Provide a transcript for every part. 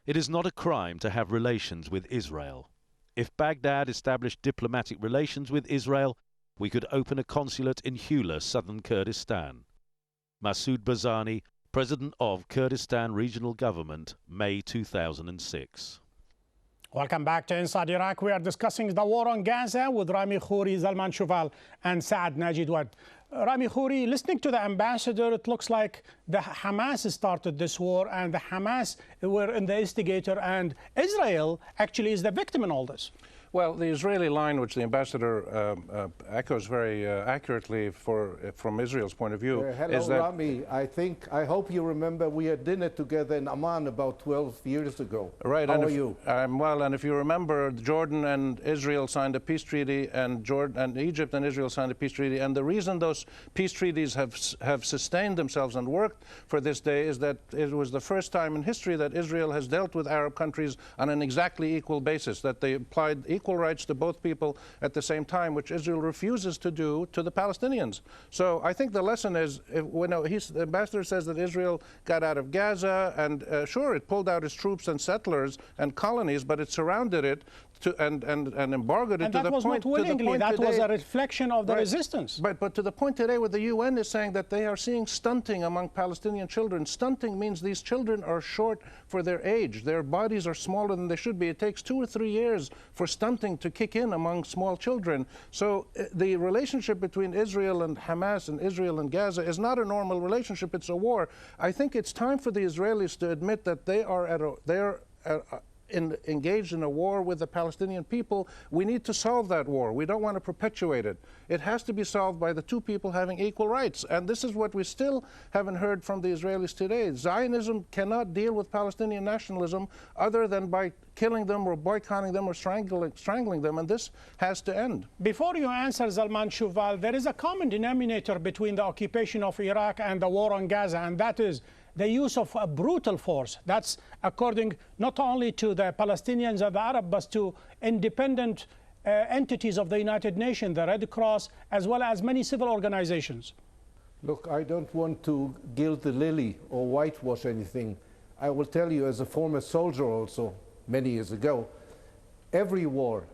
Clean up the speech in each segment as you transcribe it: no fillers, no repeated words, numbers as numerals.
It is not a crime to have relations with Israel. If Baghdad established diplomatic relations with Israel, we could open a consulate in Hula, southern Kurdistan. Masoud Barzani, President of Kurdistan Regional Government, May 2006. Welcome back to Inside Iraq. We are discussing the war on Gaza with Rami Khouri, Zalman Shuval, and Saad Najid Wad. Rami Khouri, listening to the ambassador, it looks like the Hamas started this war and the Hamas were the instigator, and Israel actually is the victim in all this. Well, the Israeli line, which the ambassador echoes very accurately from Israel's point of view, hello, is that... Rami, I hope you remember we had dinner together in Amman about 12 years ago. Right. How are you? I'm well, and if you remember, Jordan and Israel signed a peace treaty, and Egypt and Israel signed a peace treaty, and the reason those peace treaties have sustained themselves and worked for this day is that it was the first time in history that Israel has dealt with Arab countries on an exactly equal basis, that they applied equal rights to both people at the same time, which Israel refuses to do to the Palestinians. So I think the lesson is, the ambassador says that Israel got out of Gaza, and sure, it pulled out its troops and settlers and colonies, but it surrounded it and embargoed it to the point. And that was not willingly. That was a reflection of the resistance. But to the point today where the UN is saying that they are seeing stunting among Palestinian children. Stunting means these children are short for their age. Their bodies are smaller than they should be. It takes 2 or 3 years for stunting to kick in among small children. So the relationship between Israel and Hamas and Israel and Gaza is not a normal relationship. It's a war. I think it's time for the Israelis to admit that they are engaged in a war with the Palestinian people. We need to solve that war. We don't want to perpetuate it. It has to be solved by the two people having equal rights. And this is what we still haven't heard from the Israelis today. Zionism cannot deal with Palestinian nationalism other than by killing them or boycotting them or strangling them, and this has to end. Before you answer, Zalman Shuval, there is a common denominator between the occupation of Iraq and the war on Gaza, and that is the use of a brutal force. That's according not only to the Palestinians and the Arab, but to independent entities of the United Nations, the Red Cross, as well as many civil organizations. Look, I don't want to gild the lily or whitewash anything. I will tell you, as a former soldier also, many years ago, every war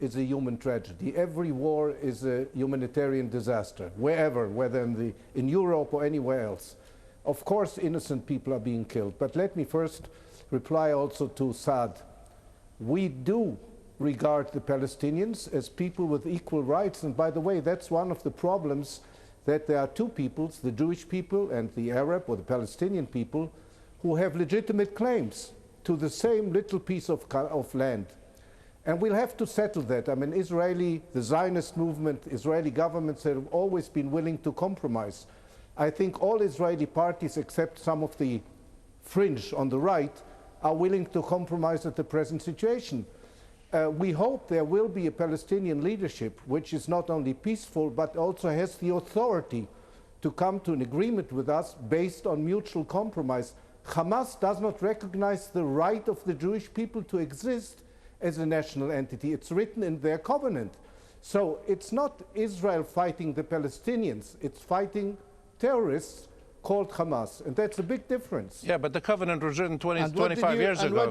is a human tragedy. Every war is a humanitarian disaster, wherever, whether in Europe or anywhere else. Of course, innocent people are being killed. But let me first reply also to Saad. We do regard the Palestinians as people with equal rights. And by the way, that's one of the problems, that there are two peoples, the Jewish people and the Arab or the Palestinian people, who have legitimate claims to the same little piece of land. And we'll have to settle that. I mean, the Zionist movement, Israeli governments have always been willing to compromise. I think all Israeli parties, except some of the fringe on the right, are willing to compromise at the present situation. We hope there will be a Palestinian leadership which is not only peaceful, but also has the authority to come to an agreement with us based on mutual compromise. Hamas does not recognize the right of the Jewish people to exist as a national entity. It's written in their covenant. So it's not Israel fighting the Palestinians, it's fighting terrorists called Hamas, and that's a big difference. Yeah, but the covenant was written 25 years ago.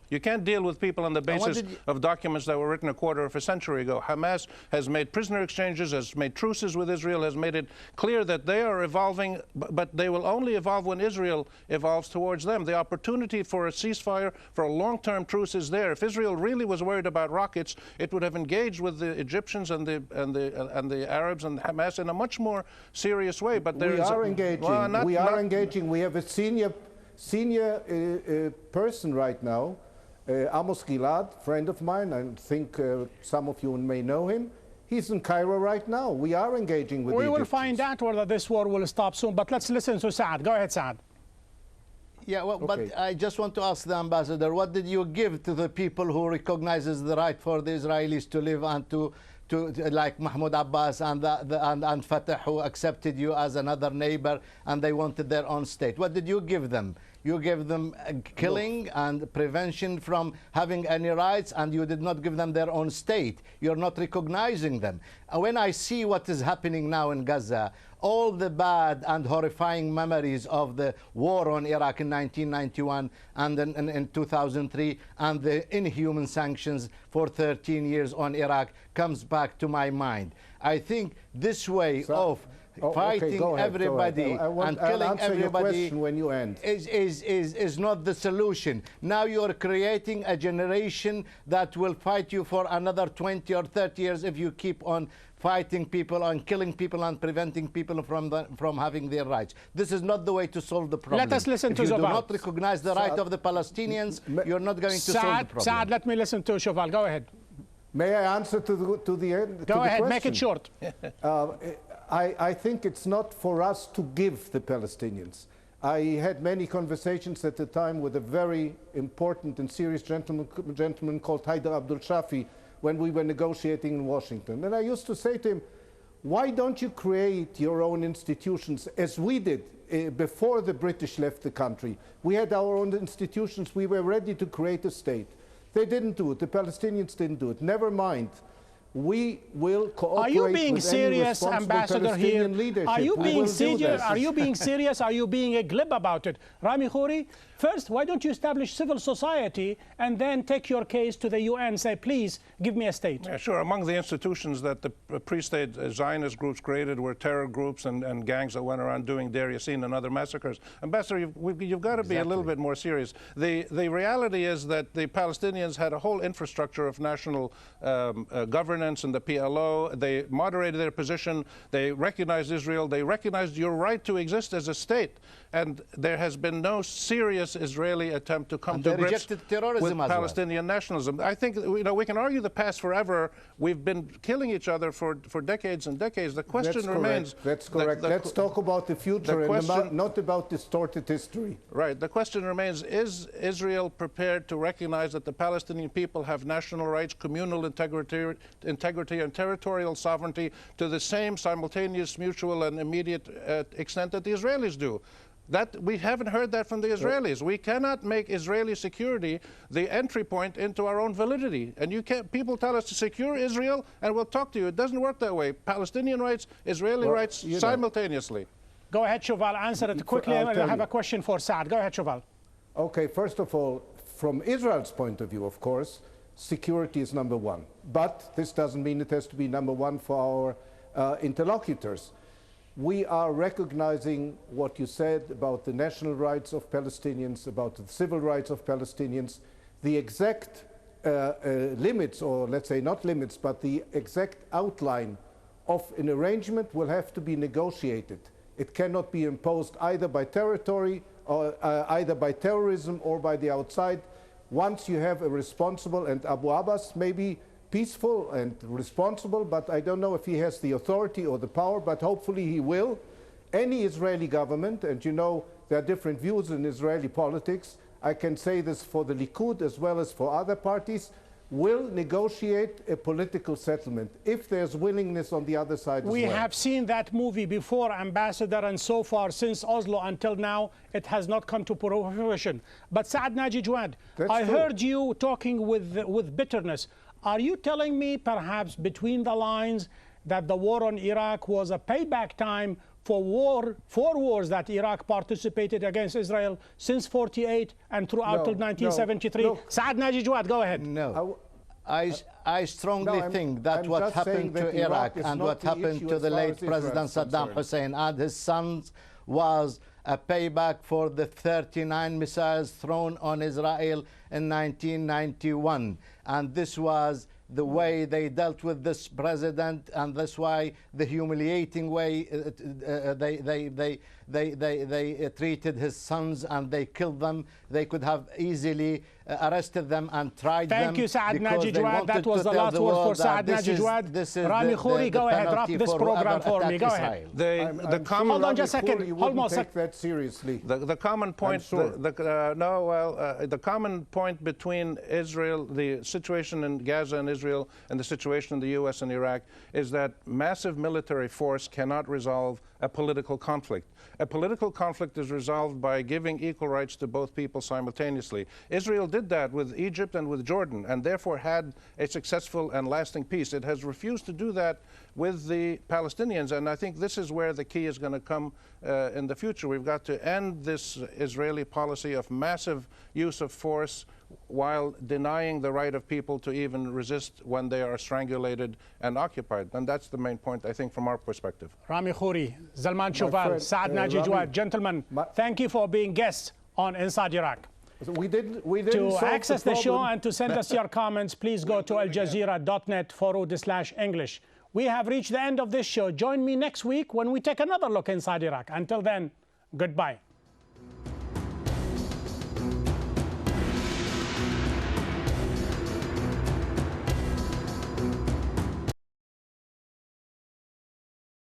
You can't deal with people on the basis of documents that were written a quarter of a century ago. Hamas has made prisoner exchanges, has made truces with Israel, has made it clear that they are evolving, but they will only evolve when Israel evolves towards them. The opportunity for a ceasefire, for a long-term truce is there. If Israel really was worried about rockets, it would have engaged with the Egyptians and the Arabs and Hamas in a much more serious way. But we are engaging. We have a senior person right now, Amos Gilad, friend of mine. I think some of you may know him. He's in Cairo right now. We are engaging with the Egyptians. We will find out whether this war will stop soon, but let's listen to Saad. Go ahead, Saad. Yeah, well, okay. But I just want to ask the ambassador, what did you give to the people who recognizes the right for the Israelis to live and to like Mahmoud Abbas and Fatah, who accepted you as another neighbor and they wanted their own state? What did you give them? You gave them killing and prevention from having any rights, and you did not give them their own state. You're not recognizing them. When I see what is happening now in Gaza, all the bad and horrifying memories of the war on Iraq in 1991 and in 2003 and the inhuman sanctions for 13 years on Iraq comes back to my mind. I think this way of fighting everybody and killing everybody when you end. is not the solution. Now you're creating a generation that will fight you for another 20 or 30 years if you keep on fighting people and killing people and preventing people from having their rights. This is not the way to solve the problem. Let us listen to If you do Joval. not recognize the right of the Palestinians, you're not going to solve the problem. Saad, let me listen to Joval. Go ahead. May I answer to the end? Go ahead, make it short. I think it's not for us to give the Palestinians. I had many conversations at the time with a very important and serious gentleman called Haider Abdul Shafi when we were negotiating in Washington. And I used to say to him, why don't you create your own institutions as we did before the British left the country? We had our own institutions. We were ready to create a state. They didn't do it. The Palestinians didn't do it. Never mind. We will cooperate. Are you being with serious, any Ambassador, here? leadership. Are you We being will do serious? this. Are you being serious? Are you being glib about it? Rami Khouri, first, why don't you establish civil society and then take your case to the UN and say, please, give me a state? Yeah, sure. Among the institutions that the pre-state Zionist groups created were terror groups and gangs that went around doing Deir Yassin and other massacres. Ambassador, you've got to be a little bit more serious. The reality is that the Palestinians had a whole infrastructure of national governance and the PLO. They moderated their position. They recognized Israel. They recognized your right to exist as a state. And there has been no serious Israeli attempt to come to grips with Palestinian nationalism. I think we can argue the past forever. We've been killing each other for decades and decades. The question remains. That's correct. Let's talk about the future and not about distorted history. Right. The question remains, is Israel prepared to recognize that the Palestinian people have national rights, communal integrity and territorial sovereignty to the same simultaneous, mutual, and immediate extent that the Israelis do? That we haven't heard that from the Israelis. We cannot make Israeli security the entry point into our own validity. And you can't. People tell us to secure Israel, and we'll talk to you. It doesn't work that way. Palestinian rights, Israeli rights, simultaneously. Go ahead, Shoval. Answer it quickly. I have a question for Saad. Go ahead, Shoval. Okay. First of all, from Israel's point of view, of course, security is number one. But this doesn't mean it has to be number one for our interlocutors. We are recognizing what you said about the national rights of Palestinians, about the civil rights of Palestinians. The exact limits, or let's say not limits, but the exact outline of an arrangement will have to be negotiated. It cannot be imposed either by territory, or either by terrorism or by the outside. Once you have a responsible, and Abu Abbas may be peaceful and responsible, but I don't know if he has the authority or the power, but hopefully he will. Any Israeli government, and you know there are different views in Israeli politics, I can say this for the Likud as well as for other parties, will negotiate a political settlement if there's willingness on the other side as well. We have seen that movie before, Ambassador, and so far since Oslo until now, it has not come to fruition. But Saad Naji Jawad, I heard you talking with bitterness. Are you telling me, perhaps between the lines, that the war on Iraq was a payback time for four wars that Iraq participated against Israel since '48 and throughout till 1973? No. Saad Naji Jawad, go ahead. No. I strongly think that what happened to Iraq and what happened to the late President Saddam Hussein and his sons was a payback for the 39 missiles thrown on Israel in 1991. And this was the way they dealt with this president, and that's why the humiliating way they treated his sons, and they killed them. They could have easily arrested them and tried them. Thank you, Saad because Naji they Jawad. wanted That was to the tell last the word for world Saad that Naji Jawad. Rami Khouri, go ahead, wrap this program for me. Go ahead. Hold on just a second. Hold on a second. That seriously. The common point, the common point between Israel, the situation in Gaza and Israel, and the situation in the U.S. and Iraq is that massive military force cannot resolve a political conflict. A political conflict is resolved by giving equal rights to both people simultaneously. Israel did that with Egypt and with Jordan, and therefore had a successful and lasting peace. It has refused to do that with the Palestinians, and I think this is where the key is going to come in the future. We've got to end this Israeli policy of massive use of force while denying the right of people to even resist when they are strangulated and occupied. And that's the main point, I think, from our perspective. Rami Khouri, Zalman Shuval, Saad Naji Jawad, gentlemen, thank you for being guests on Inside Iraq. We didn't to access the show and to send us your comments, please go to aljazeera.net/English. We have reached the end of this show. Join me next week when we take another look inside Iraq. Until then, goodbye.